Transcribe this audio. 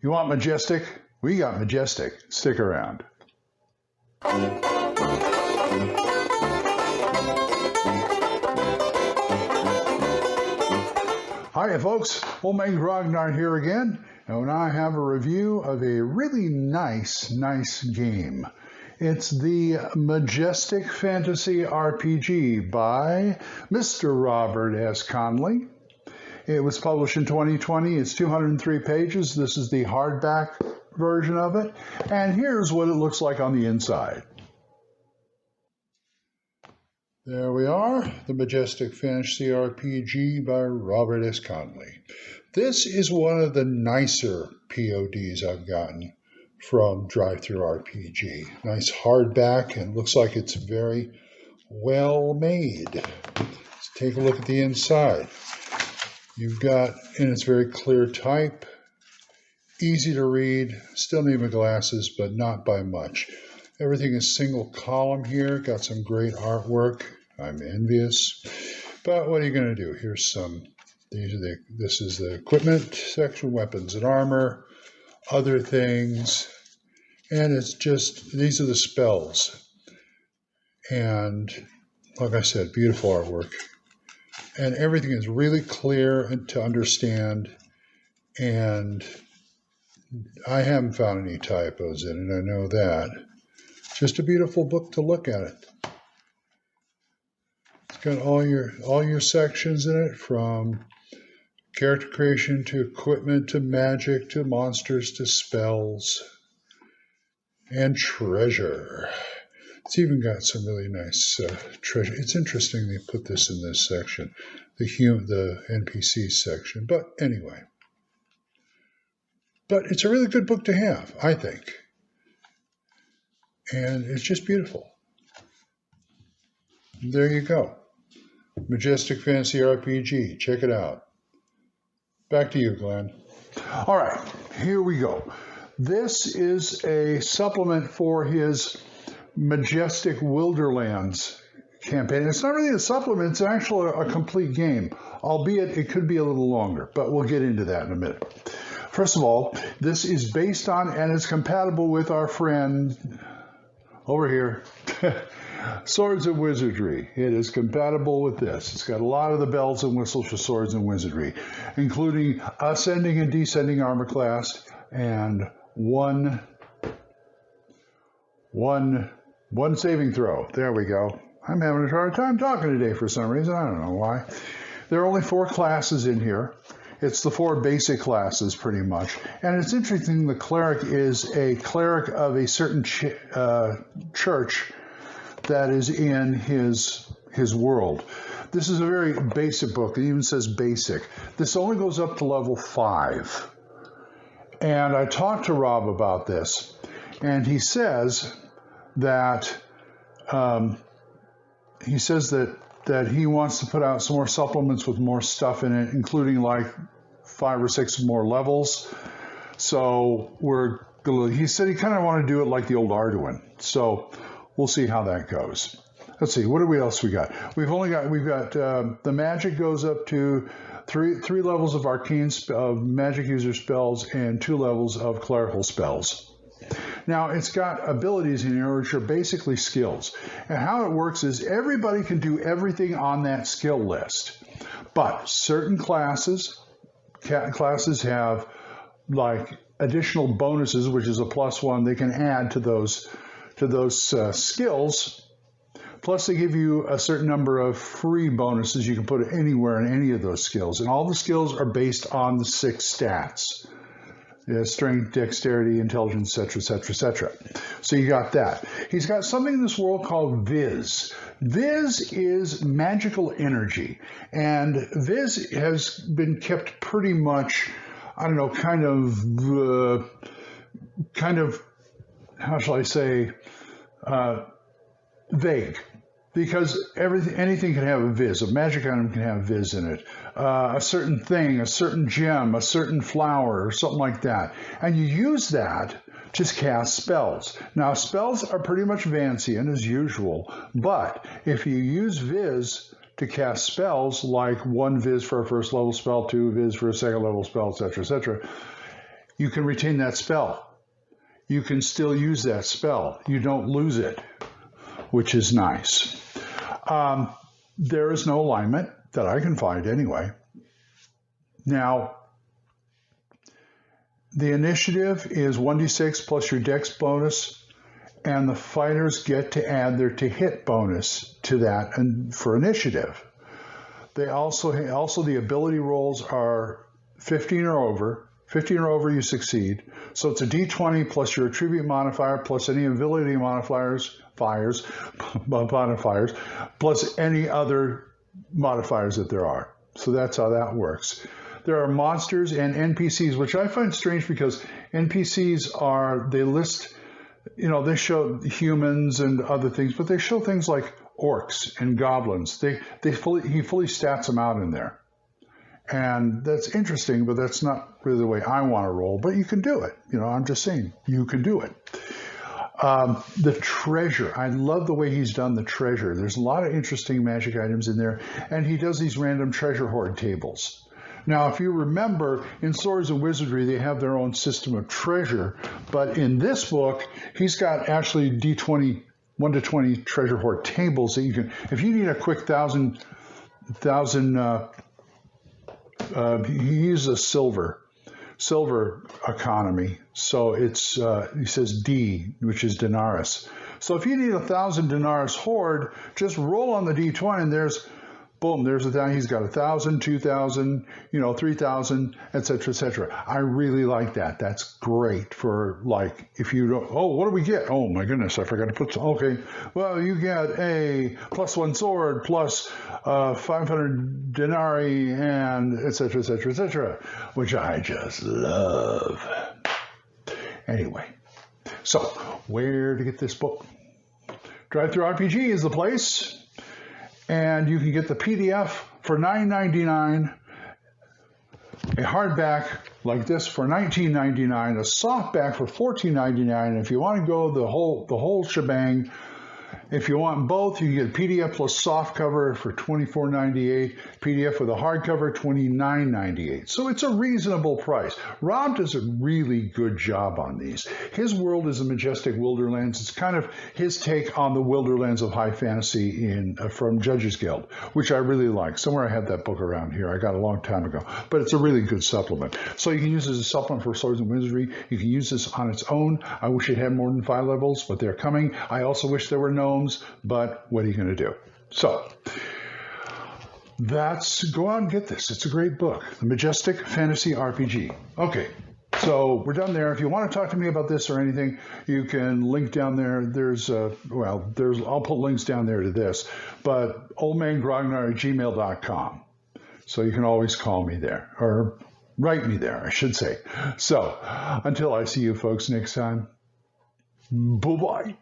You want Majestic? We got Majestic. Stick around. Hi folks, Old Man Grognard here again, and I have a review of a really nice game. It's the Majestic Fantasy RPG by Mr. Robert S. Conley. It was published in 2020. It's 203 pages. This is the hardback version of it, and here's what it looks like on the inside. There we are, the Majestic Fantasy RPG by Robert S. Conley. This is one of the nicer PODs I've gotten from Drive-Thru RPG. Nice hardback, and looks like it's very well made. Let's take a look at the inside. You've got, and it's very clear type, easy to read, still need my glasses, but not by much. Everything is single column here, got some great artwork. I'm envious. But what are you going to do? Here's some, this is the equipment section, weapons and armor, other things, and it's just, these are the spells. And like I said, beautiful artwork. And everything is really clear and to understand, and I haven't found any typos in it, I know that. Just a beautiful book to look at it. It's got all your sections in it, from character creation to equipment to magic to monsters to spells and treasure. It's even got some really nice treasure. It's interesting they put this in this section, the NPC section. But anyway, but it's a really good book to have, I think. And it's just beautiful. There you go. Majestic Fantasy RPG. Check it out. Back to you, Glenn. All right, here we go. This is a supplement for his Majestic Wilderlands campaign. It's not really a supplement, it's actually a complete game, albeit it could be a little longer, but we'll get into that in a minute. First of all, this is based on and is compatible with our friend over here, Swords and Wizardry. It is compatible with this. It's got a lot of the bells and whistles for Swords and Wizardry, including ascending and descending armor class and one saving throw. There we go. I'm having a hard time talking today for some reason. I don't know why. There are only 4 classes in here. It's the 4 basic classes, pretty much. And it's interesting, the Cleric is a cleric of a certain church that is in his world. This is a very basic book. It even says basic. This only goes up to level 5. And I talked to Rob about this, and he says that he wants to put out some more supplements with more stuff in it, including like 5 or 6 more levels. So he said he kind of wanted to do it like the old Arduin. So we'll see how that goes. Let's see, what else we got? We've got the magic goes up to three levels of arcane of magic user spells and 2 levels of clerical spells. Now, it's got abilities in here which are basically skills. And how it works is everybody can do everything on that skill list. But certain classes have like additional bonuses, which is a +1 they can add to those skills. Plus, they give you a certain number of free bonuses you can put anywhere in any of those skills. And all the skills are based on the 6 stats. Strength, dexterity, intelligence, etc. So you got that. He's got something in this world called Viz. Viz is magical energy, and Viz has been kept pretty much, I don't know, kind of, how shall I say, vague. Because anything can have a Viz. A magic item can have a Viz in it. A certain thing, a certain gem, a certain flower, or something like that. And you use that to cast spells. Now, spells are pretty much Vancian as usual, but if you use Viz to cast spells, like 1 Viz for a first level spell, 2 Viz for a second level spell, etc., you can retain that spell. You can still use that spell. You don't lose it, which is nice. There is no alignment that I can find anyway. Now, the initiative is 1d6 plus your dex bonus, and the fighters get to add their to hit bonus to that and for initiative. They also the ability rolls are 15 or over. 15 or over, you succeed. So it's a d20 plus your attribute modifier plus any ability modifiers, plus any other modifiers that there are. So that's how that works. There are monsters and NPCs, which I find strange because NPCs they list, they show humans and other things, but they show things like orcs and goblins. He fully stats them out in there. And that's interesting, but that's not really the way I want to roll. But you can do it. I'm just saying, you can do it. The treasure. I love the way he's done the treasure. There's a lot of interesting magic items in there. And he does these random treasure hoard tables. Now, if you remember, in Swords and Wizardry, they have their own system of treasure. But in this book, he's got actually D20, 1 to 20 treasure hoard tables that you can, if you need a quick thousand, he uses a silver economy. So it's, he says D, which is denarius. So if you need 1,000 denarius hoard, just roll on the D20 and there's 1,000. He's got 1,000, 2,000, 3,000, etc., etc. I really like that. That's great for if you don't. Oh, what do we get? Oh my goodness, I forgot to put. Okay, well you get a +1 sword plus 500 denarii and etc., etc., etc., which I just love. Anyway, so where to get this book? Drive-Thru RPG is the place. And you can get the PDF for $9.99, a hardback like this for $19.99, a softback for $14.99. And if you want to go the whole shebang, if you want both, you can get PDF plus soft cover for $24.98, PDF with a hardcover $29.98. So it's a reasonable price. Rob does a really good job on these. His world is the Majestic Wilderlands. It's kind of his take on the Wilderlands of high fantasy from Judges Guild, which I really like. Somewhere I had that book around here. I got a long time ago, but it's a really good supplement. So you can use it as a supplement for Swords and Wizardry. You can use this on its own. I wish it had more than 5 levels, but they're coming. I also wish there were gnomes, but what are you going to do? So go out and get this. It's a great book, The Majestic Fantasy RPG. Okay, so we're done there. If you want to talk to me about this or anything, you can link down there. I'll put links down there to this, but oldmangrognard@gmail.com. So you can always call me there, or write me there, I should say. So until I see you folks next time, bye-bye.